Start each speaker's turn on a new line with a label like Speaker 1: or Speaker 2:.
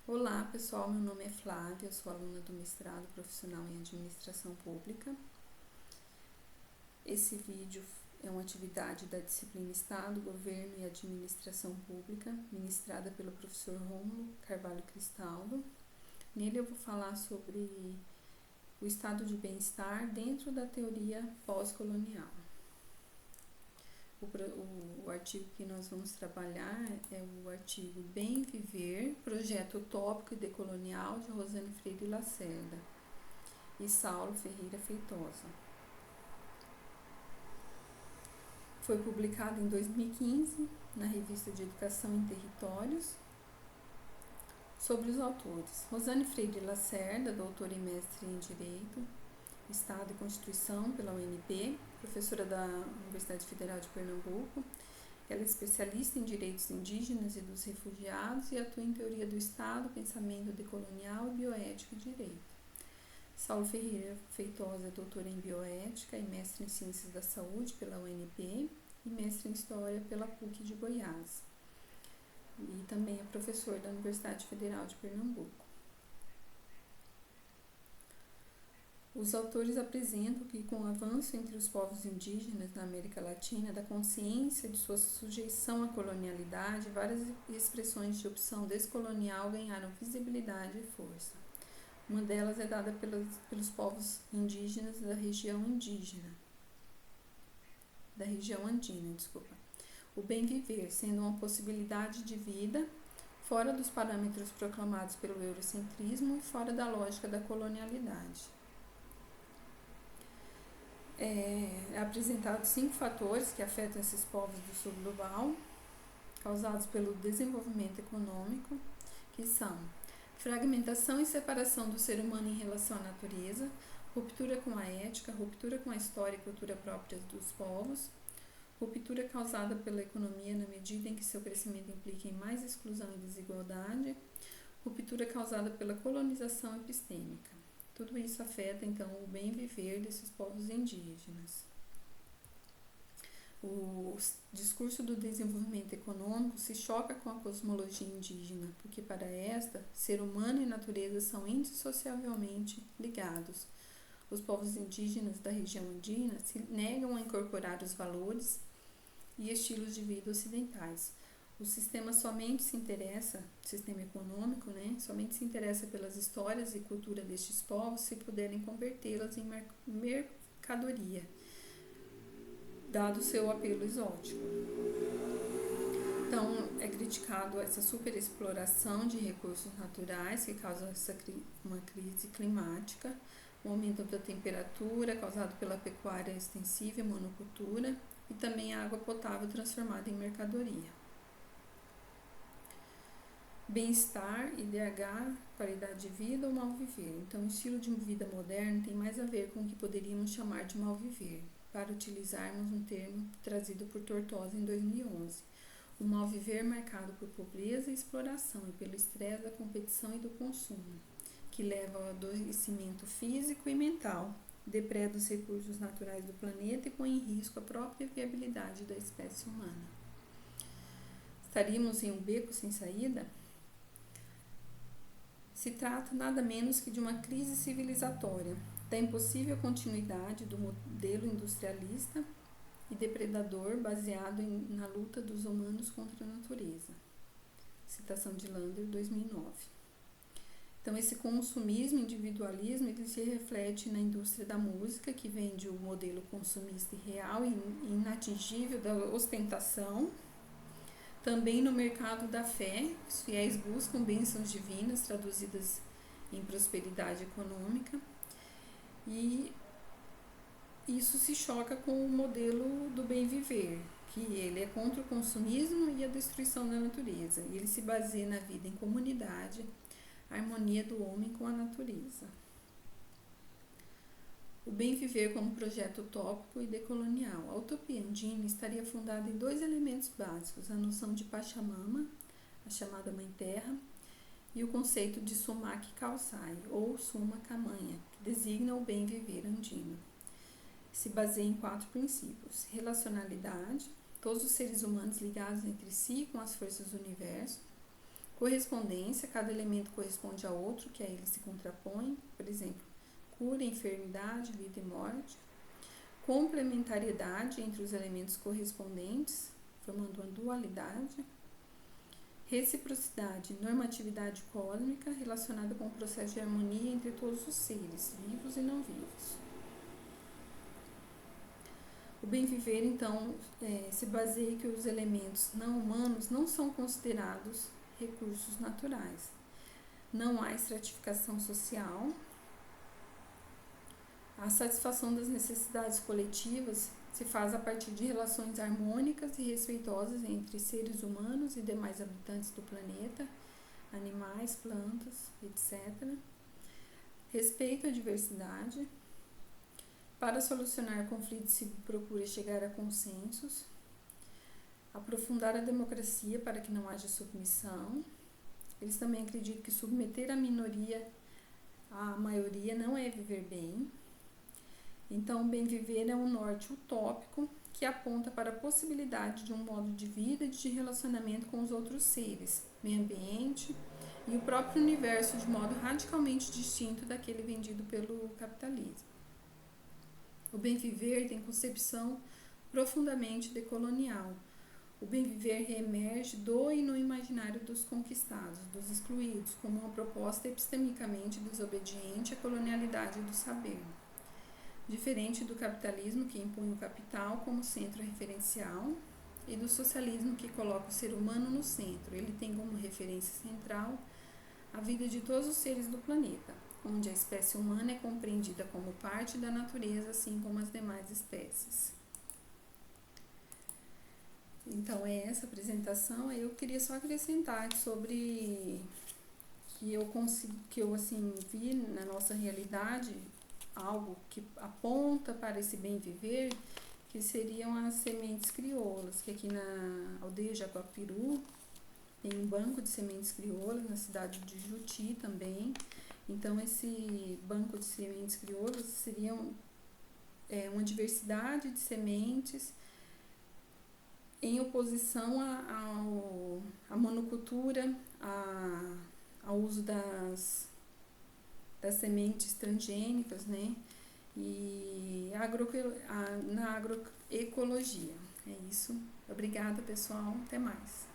Speaker 1: Olá pessoal, meu nome é Flávia, sou aluna do mestrado profissional em administração pública. Esse vídeo é uma atividade da disciplina Estado, Governo e Administração Pública, ministrada pelo professor Rômulo Carvalho Cristaldo. Nele eu vou falar sobre o estado de bem-estar dentro da teoria pós-colonial. O artigo que nós vamos trabalhar é o artigo Bem Viver, Projeto Utópico e Decolonial, de Rosane Freire Lacerda e Saulo Ferreira Feitosa. Foi publicado em 2015 na Revista de Educação em Territórios. Sobre os autores: Rosane Freire Lacerda, doutora e mestre em Direito, Estado e Constituição pela UNB, professora da Universidade Federal de Pernambuco. Ela é especialista em direitos indígenas e dos refugiados e atua em teoria do Estado, pensamento decolonial e bioética e direito. Saulo Ferreira Feitosa é doutora em bioética e mestre em ciências da saúde pela UNB e mestre em história pela PUC de Goiás. E também é professor da Universidade Federal de Pernambuco. Os autores apresentam que, com o avanço entre os povos indígenas na América Latina da consciência de sua sujeição à colonialidade, várias expressões de opção descolonial ganharam visibilidade e força. Uma delas é dada pelos povos indígenas da região andina. O bem viver sendo uma possibilidade de vida fora dos parâmetros proclamados pelo eurocentrismo e fora da lógica da colonialidade. É apresentado 5 fatores que afetam esses povos do sul global, causados pelo desenvolvimento econômico, que são fragmentação e separação do ser humano em relação à natureza, ruptura com a ética, ruptura com a história e cultura próprias dos povos, ruptura causada pela economia na medida em que seu crescimento implica em mais exclusão e desigualdade, ruptura causada pela colonização epistêmica. Tudo isso afeta, então, o bem viver desses povos indígenas. O discurso do desenvolvimento econômico se choca com a cosmologia indígena, porque para esta, ser humano e natureza são indissociavelmente ligados. Os povos indígenas da região andina se negam a incorporar os valores e estilos de vida ocidentais. O sistema econômico, somente se interessa pelas histórias e cultura destes povos se puderem convertê-las em mercadoria, dado seu apelo exótico. Então, é criticado essa superexploração de recursos naturais que causa uma crise climática, o aumento da temperatura causado pela pecuária extensiva e monocultura e também a água potável transformada em mercadoria. Bem-estar, IDH, qualidade de vida ou mal-viver. Então, o estilo de vida moderno tem mais a ver com o que poderíamos chamar de mal-viver, para utilizarmos um termo trazido por Tortosa em 2011. O mal-viver marcado por pobreza e exploração e pelo estresse da competição e do consumo, que leva ao adoecimento físico e mental, depreda os recursos naturais do planeta e põe em risco a própria viabilidade da espécie humana. Estaríamos em um beco sem saída? Se trata nada menos que de uma crise civilizatória, da impossível continuidade do modelo industrialista e depredador baseado na luta dos humanos contra a natureza. Citação de Lander, 2009. Então, esse consumismo, individualismo, ele se reflete na indústria da música, que vende o modelo consumista irreal e inatingível da ostentação. Também no mercado da fé, os fiéis buscam bênçãos divinas traduzidas em prosperidade econômica e isso se choca com o modelo do bem viver, que ele é contra o consumismo e a destruição da natureza, e ele se baseia na vida em comunidade, a harmonia do homem com a natureza. O bem viver como projeto utópico e decolonial. A utopia andina estaria fundada em 2 elementos básicos: a noção de Pachamama, a chamada Mãe Terra, e o conceito de Sumac Calçai, ou Suma Camanha, que designa o bem viver andino. Se baseia em 4 princípios: relacionalidade, todos os seres humanos ligados entre si com as forças do universo; Correspondência, cada elemento corresponde a outro, que a ele se contrapõe, por exemplo, cura, enfermidade, vida e morte. Complementariedade entre os elementos correspondentes, formando uma dualidade. Reciprocidade, normatividade cósmica relacionada com o processo de harmonia entre todos os seres, vivos e não vivos. O bem viver, então, se baseia que os elementos não humanos não são considerados recursos naturais. Não há estratificação social. A satisfação das necessidades coletivas se faz a partir de relações harmônicas e respeitosas entre seres humanos e demais habitantes do planeta, animais, plantas, etc. Respeito à diversidade. Para solucionar conflitos se procura chegar a consensos. Aprofundar a democracia para que não haja submissão. Eles também acreditam que submeter a minoria à maioria não é viver bem. Então, o bem viver é um norte utópico que aponta para a possibilidade de um modo de vida e de relacionamento com os outros seres, meio ambiente e o próprio universo de modo radicalmente distinto daquele vendido pelo capitalismo. O bem viver tem concepção profundamente decolonial. O bem viver reemerge do e no imaginário dos conquistados, dos excluídos, como uma proposta epistemicamente desobediente à colonialidade do saber. Diferente do capitalismo, que impõe o capital como centro referencial, e do socialismo, que coloca o ser humano no centro. Ele tem como referência central a vida de todos os seres do planeta, onde a espécie humana é compreendida como parte da natureza, assim como as demais espécies. Então, é essa apresentação. Eu queria só acrescentar sobre que eu vi na nossa realidade algo que aponta para esse bem viver, que seriam as sementes crioulas, que aqui na aldeia Jaguapiru tem um banco de sementes crioulas, na cidade de Juti também. Então, esse banco de sementes crioulas seriam uma diversidade de sementes em oposição à monocultura, ao uso das sementes transgênicas, né? E na agroecologia. É isso. Obrigada, pessoal. Até mais.